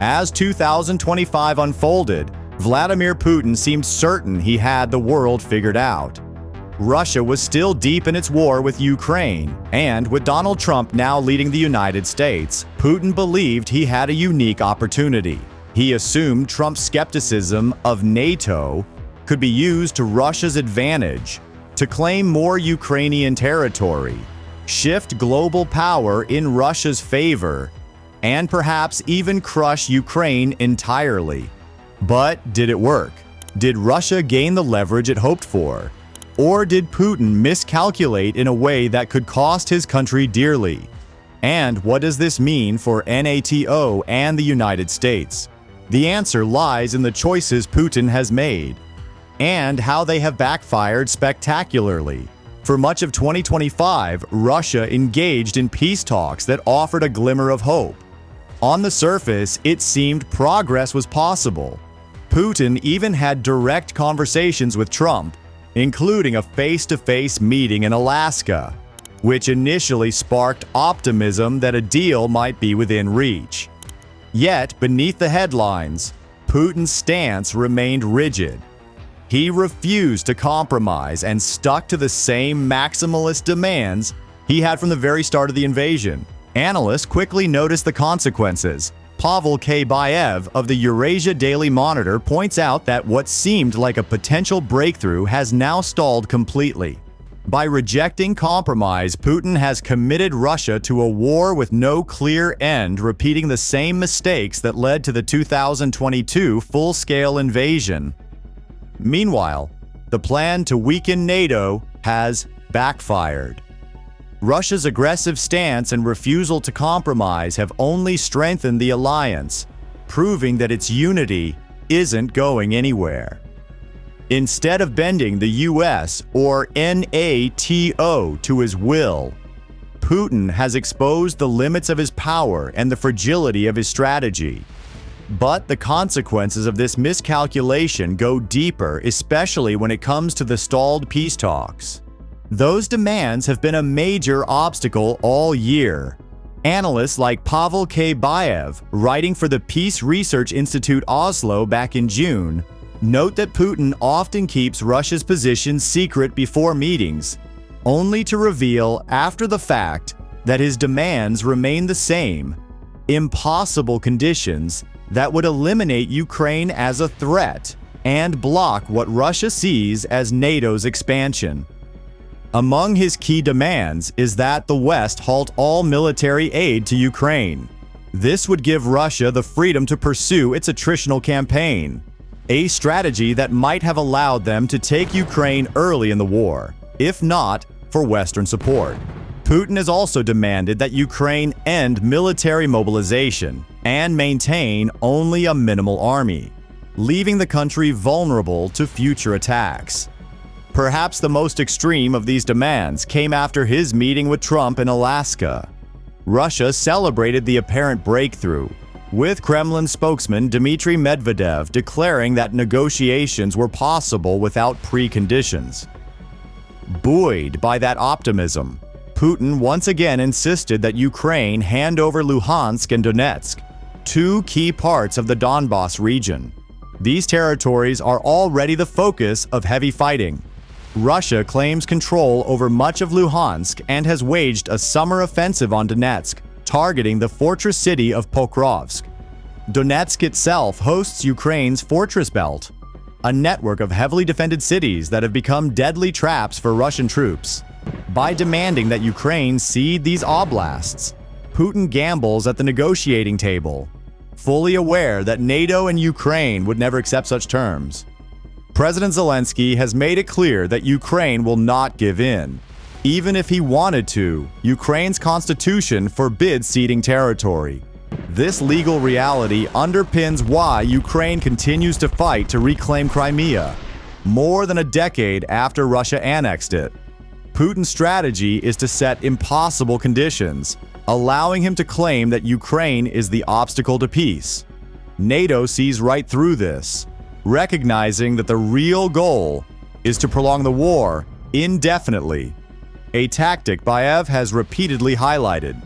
As 2025 unfolded, Vladimir Putin seemed certain he had the world figured out. Russia was still deep in its war with Ukraine, and with Donald Trump now leading the United States, Putin believed he had a unique opportunity. He assumed Trump's skepticism of NATO could be used to Russia's advantage, to claim more Ukrainian territory, shift global power in Russia's favor, and perhaps even crush Ukraine entirely. But did it work? Did Russia gain the leverage it hoped for? Or did Putin miscalculate in a way that could cost his country dearly? And what does this mean for NATO and the United States? The answer lies in the choices Putin has made, and how they have backfired spectacularly. For much of 2025, Russia engaged in peace talks that offered a glimmer of hope. On the surface, it seemed progress was possible. Putin even had direct conversations with Trump, including a face-to-face meeting in Alaska, which initially sparked optimism that a deal might be within reach. Yet, beneath the headlines, Putin's stance remained rigid. He refused to compromise and stuck to the same maximalist demands he had from the very start of the invasion. Analysts quickly noticed the consequences. Pavel K. Bayev of the Eurasia Daily Monitor points out that what seemed like a potential breakthrough has now stalled completely. By rejecting compromise, Putin has committed Russia to a war with no clear end, repeating the same mistakes that led to the 2022 full-scale invasion. Meanwhile, the plan to weaken NATO has backfired. Russia's aggressive stance and refusal to compromise have only strengthened the alliance, proving that its unity isn't going anywhere. Instead of bending the US or NATO to his will, Putin has exposed the limits of his power and the fragility of his strategy. But the consequences of this miscalculation go deeper, especially when it comes to the stalled peace talks. Those demands have been a major obstacle all year. Analysts like Pavel K. Bayev, writing for the Peace Research Institute Oslo back in June, note that Putin often keeps Russia's position secret before meetings, only to reveal after the fact that his demands remain the same: impossible conditions that would eliminate Ukraine as a threat and block what Russia sees as NATO's expansion. Among his key demands is that the West halt all military aid to Ukraine. This would give Russia the freedom to pursue its attritional campaign, a strategy that might have allowed them to take Ukraine early in the war, if not for Western support. Putin has also demanded that Ukraine end military mobilization and maintain only a minimal army, leaving the country vulnerable to future attacks. Perhaps the most extreme of these demands came after his meeting with Trump in Alaska. Russia celebrated the apparent breakthrough, with Kremlin spokesman Dmitry Medvedev declaring that negotiations were possible without preconditions. Buoyed by that optimism, Putin once again insisted that Ukraine hand over Luhansk and Donetsk, two key parts of the Donbas region. These territories are already the focus of heavy fighting. Russia claims control over much of Luhansk and has waged a summer offensive on Donetsk, targeting the fortress city of Pokrovsk. Donetsk itself hosts Ukraine's fortress belt, a network of heavily defended cities that have become deadly traps for Russian troops. By demanding that Ukraine cede these oblasts, Putin gambles at the negotiating table, fully aware that NATO and Ukraine would never accept such terms. President Zelensky has made it clear that Ukraine will not give in. Even if he wanted to, Ukraine's constitution forbids ceding territory. This legal reality underpins why Ukraine continues to fight to reclaim Crimea, more than a decade after Russia annexed it. Putin's strategy is to set impossible conditions, allowing him to claim that Ukraine is the obstacle to peace. NATO sees right through this, recognizing that the real goal is to prolong the war indefinitely, a tactic Bayev has repeatedly highlighted.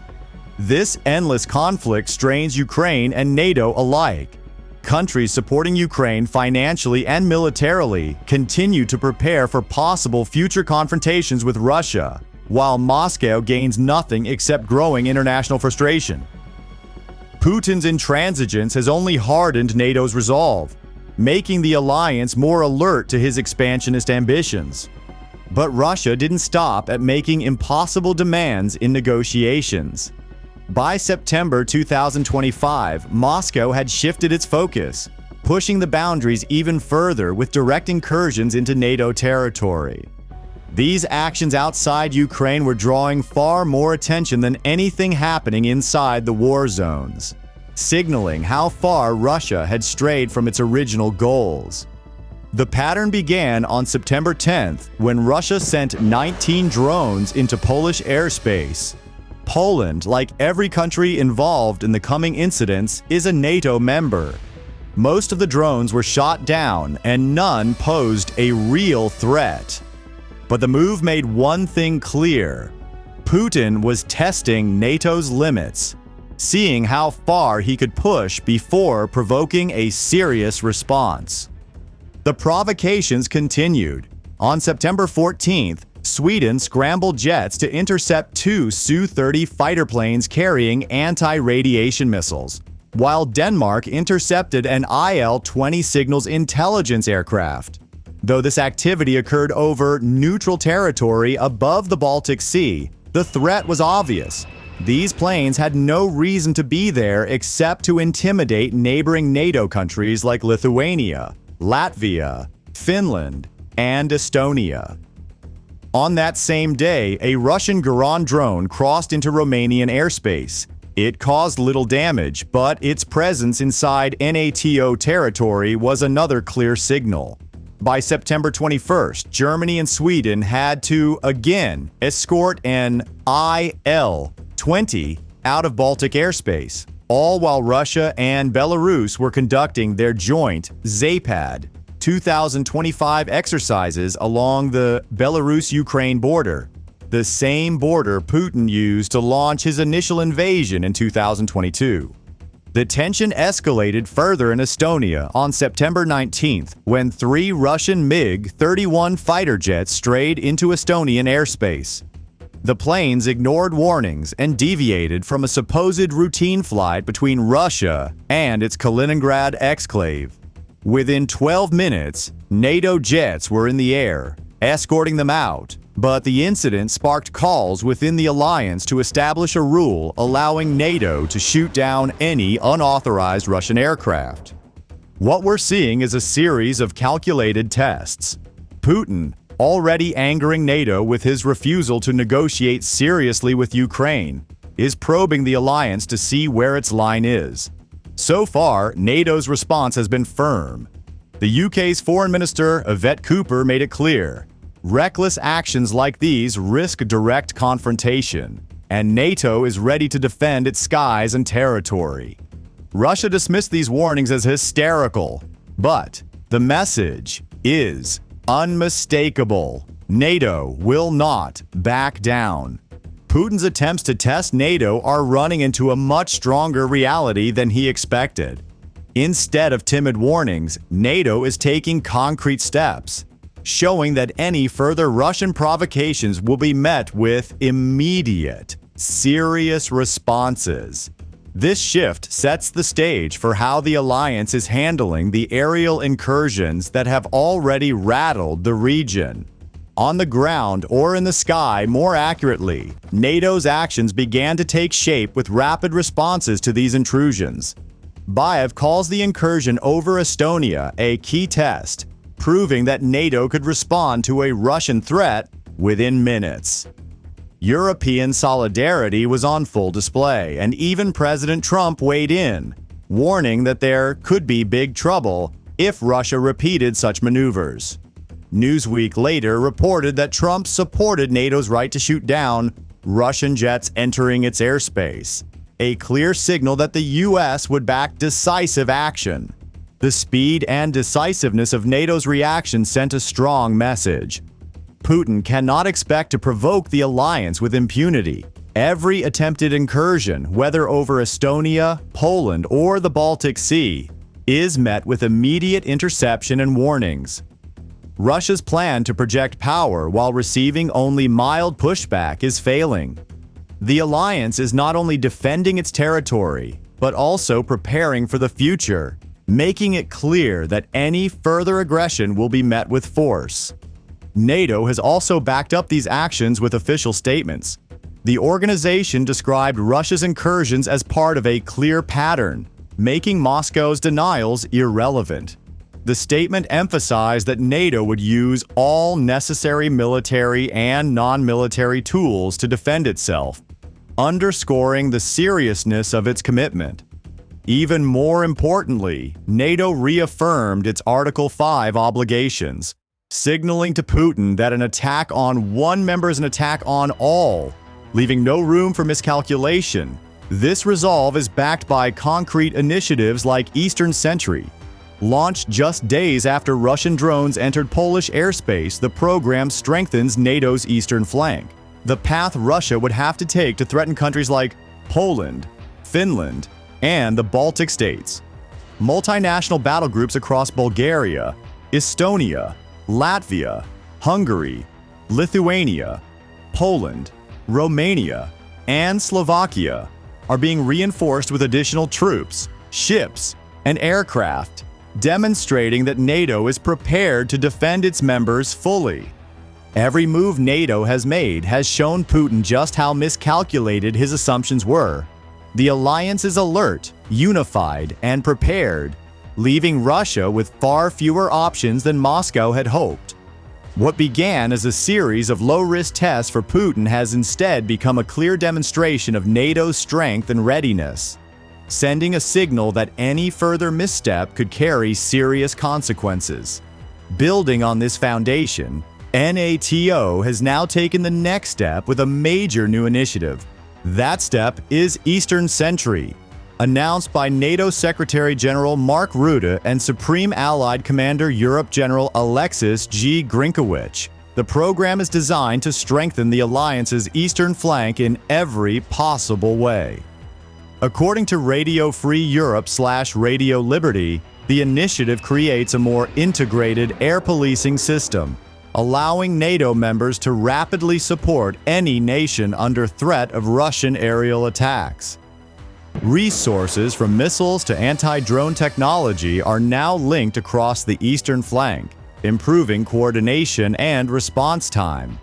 This endless conflict strains Ukraine and NATO alike. Countries supporting Ukraine financially and militarily continue to prepare for possible future confrontations with Russia, while Moscow gains nothing except growing international frustration. Putin's intransigence has only hardened NATO's resolve, making the alliance more alert to his expansionist ambitions. But Russia didn't stop at making impossible demands in negotiations. By September 2025, Moscow had shifted its focus, pushing the boundaries even further with direct incursions into NATO territory. These actions outside Ukraine were drawing far more attention than anything happening inside the war zones, signaling how far Russia had strayed from its original goals. The pattern began on September 10th when Russia sent 19 drones into Polish airspace. Poland, like every country involved in the coming incidents, is a NATO member. Most of the drones were shot down and none posed a real threat. But the move made one thing clear: Putin was testing NATO's limits, seeing how far he could push before provoking a serious response. The provocations continued. On September 14th, Sweden scrambled jets to intercept two Su-30 fighter planes carrying anti-radiation missiles, while Denmark intercepted an IL-20 signals intelligence aircraft. Though this activity occurred over neutral territory above the Baltic Sea, the threat was obvious. These planes had no reason to be there except to intimidate neighboring NATO countries like Lithuania, Latvia, Finland, and Estonia. On that same day, a Russian Garand drone crossed into Romanian airspace. It caused little damage, but its presence inside NATO territory was another clear signal. By September 21st, Germany and Sweden had to, again, escort an IL-20 out of Baltic airspace, all while Russia and Belarus were conducting their joint ZAPAD 2025 exercises along the Belarus-Ukraine border, the same border Putin used to launch his initial invasion in 2022. The tension escalated further in Estonia on September 19th when three Russian MiG-31 fighter jets strayed into Estonian airspace. The planes ignored warnings and deviated from a supposed routine flight between Russia and its Kaliningrad exclave. Within 12 minutes, NATO jets were in the air, escorting them out, but the incident sparked calls within the alliance to establish a rule allowing NATO to shoot down any unauthorized Russian aircraft. What we're seeing is a series of calculated tests. Putin, already angering NATO with his refusal to negotiate seriously with Ukraine, is probing the alliance to see where its line is. So far, NATO's response has been firm. The UK's Foreign Minister, Yvette Cooper, made it clear: reckless actions like these risk direct confrontation, and NATO is ready to defend its skies and territory. Russia dismissed these warnings as hysterical, but the message is unmistakable. NATO will not back down. Putin's attempts to test NATO are running into a much stronger reality than he expected. Instead of timid warnings, NATO is taking concrete steps, showing that any further Russian provocations will be met with immediate, serious responses. This shift sets the stage for how the alliance is handling the aerial incursions that have already rattled the region. On the ground, or in the sky more accurately, NATO's actions began to take shape with rapid responses to these intrusions. Bayev calls the incursion over Estonia a key test, proving that NATO could respond to a Russian threat within minutes. European solidarity was on full display, and even President Trump weighed in, warning that there could be big trouble if Russia repeated such maneuvers. Newsweek later reported that Trump supported NATO's right to shoot down Russian jets entering its airspace, a clear signal that the US would back decisive action. The speed and decisiveness of NATO's reaction sent a strong message. Putin cannot expect to provoke the alliance with impunity, Every attempted incursion, whether over Estonia, Poland, or the Baltic Sea, is met with immediate interception and warnings. Russia's plan to project power while receiving only mild pushback is failing. The alliance is not only defending its territory, but also preparing for the future, making it clear that any further aggression will be met with force. NATO has also backed up these actions with official statements. The organization described Russia's incursions as part of a clear pattern, making Moscow's denials irrelevant. The statement emphasized that NATO would use all necessary military and non-military tools to defend itself, underscoring the seriousness of its commitment. Even more importantly, NATO reaffirmed its Article 5 obligations, signaling to Putin that an attack on one member is an attack on all, leaving no room for miscalculation. This resolve is backed by concrete initiatives like Eastern Sentry. Launched just days after Russian drones entered Polish airspace, the program strengthens NATO's eastern flank. The path Russia would have to take to threaten countries like Poland, Finland, and the Baltic states. Multinational battle groups across Bulgaria, Estonia, Latvia, Hungary, Lithuania, Poland, Romania, and Slovakia are being reinforced with additional troops, ships, and aircraft, demonstrating that NATO is prepared to defend its members fully. Every move NATO has made has shown Putin just how miscalculated his assumptions were. The alliance is alert, unified, and prepared, leaving Russia with far fewer options than Moscow had hoped. What began as a series of low-risk tests for Putin has instead become a clear demonstration of NATO's strength and readiness, sending a signal that any further misstep could carry serious consequences. Building on this foundation, NATO has now taken the next step with a major new initiative. That step is Eastern Sentry, announced by NATO Secretary General Mark Rutte and Supreme Allied Commander Europe General Alexis G. Grinkowicz. The program is designed to strengthen the alliance's eastern flank in every possible way. According to Radio Free Europe/Radio Liberty, the initiative creates a more integrated air policing system, allowing NATO members to rapidly support any nation under threat of Russian aerial attacks. Resources from missiles to anti-drone technology are now linked across the eastern flank, improving coordination and response time.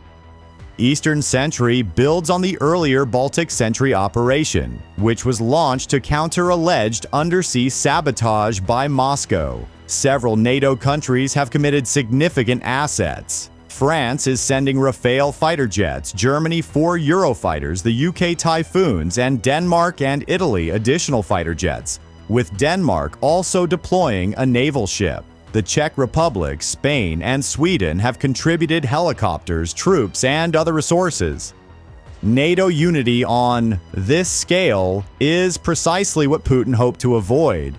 Eastern Sentry builds on the earlier Baltic Sentry operation, which was launched to counter alleged undersea sabotage by Moscow. Several NATO countries have committed significant assets. France is sending Rafale fighter jets, Germany 4 Eurofighters, the UK Typhoons, and Denmark and Italy additional fighter jets, with Denmark also deploying a naval ship. The Czech Republic, Spain, and Sweden have contributed helicopters, troops, and other resources. NATO unity on this scale is precisely what Putin hoped to avoid.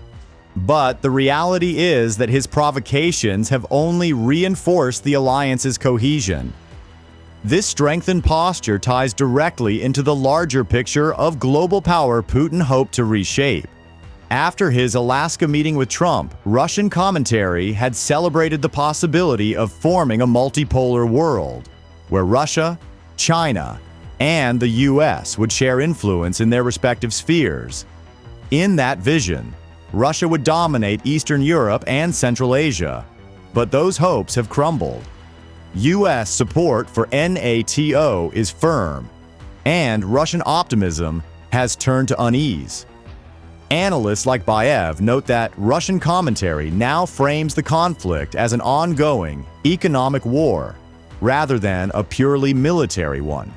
But the reality is that his provocations have only reinforced the alliance's cohesion. This strengthened posture ties directly into the larger picture of global power Putin hoped to reshape. After his Alaska meeting with Trump, Russian commentary had celebrated the possibility of forming a multipolar world, where Russia, China, and the US would share influence in their respective spheres. In that vision, Russia would dominate Eastern Europe and Central Asia, but those hopes have crumbled. US support for NATO is firm, and Russian optimism has turned to unease. Analysts like Baev note that Russian commentary now frames the conflict as an ongoing economic war, rather than a purely military one.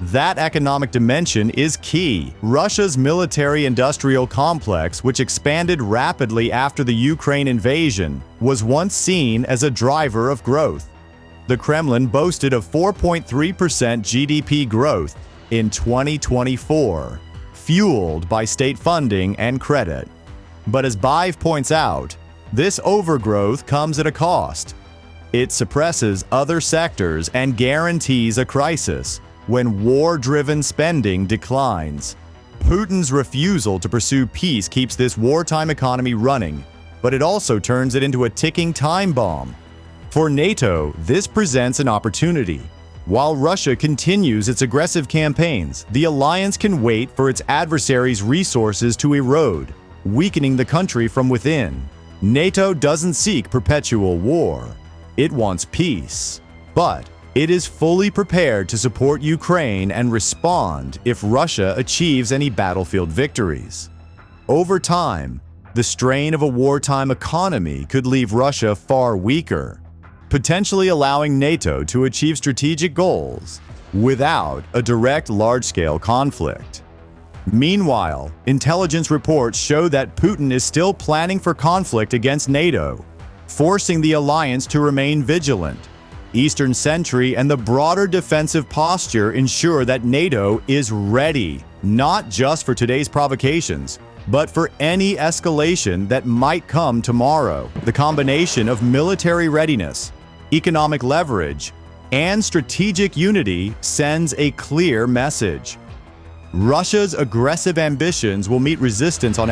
That economic dimension is key. Russia's military-industrial complex, which expanded rapidly after the Ukraine invasion, was once seen as a driver of growth. The Kremlin boasted of 4.3% GDP growth in 2024, fueled by state funding and credit. But as Baev points out, this overgrowth comes at a cost. It suppresses other sectors and guarantees a crisis. when war-driven spending declines. Putin's refusal to pursue peace keeps this wartime economy running, but it also turns it into a ticking time bomb. For NATO, this presents an opportunity. While Russia continues its aggressive campaigns, the alliance can wait for its adversaries' resources to erode, weakening the country from within. NATO doesn't seek perpetual war. It wants peace. But it is fully prepared to support Ukraine and respond if Russia achieves any battlefield victories. Over time, the strain of a wartime economy could leave Russia far weaker, potentially allowing NATO to achieve strategic goals without a direct large-scale conflict. Meanwhile, intelligence reports show that Putin is still planning for conflict against NATO, forcing the alliance to remain vigilant. Eastern Sentry and the broader defensive posture ensure that NATO is ready, not just for today's provocations, but for any escalation that might come tomorrow. The combination of military readiness, economic leverage, and strategic unity sends a clear message. Russia's aggressive ambitions will meet resistance on every